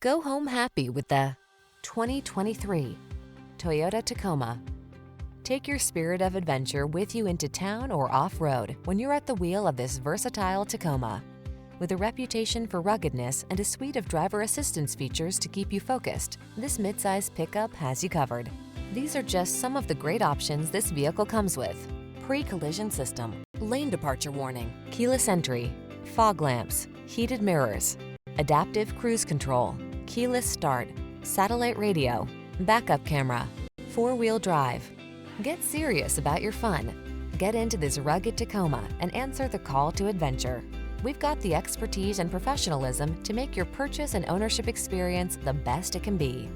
Go home happy with the 2023 Toyota Tacoma. Take your spirit of adventure with you into town or off-road when you're at the wheel of this versatile Tacoma. With a reputation for ruggedness and a suite of driver assistance features to keep you focused, this midsize pickup has you covered. These are just some of the great options this vehicle comes with: pre-collision system, lane departure warning, keyless entry, fog lamps, heated mirrors, adaptive cruise control, keyless start, satellite radio, backup camera, four-wheel drive. Get serious about your fun. Get into this rugged Tacoma and answer the call to adventure. We've got the expertise and professionalism to make your purchase and ownership experience the best it can be.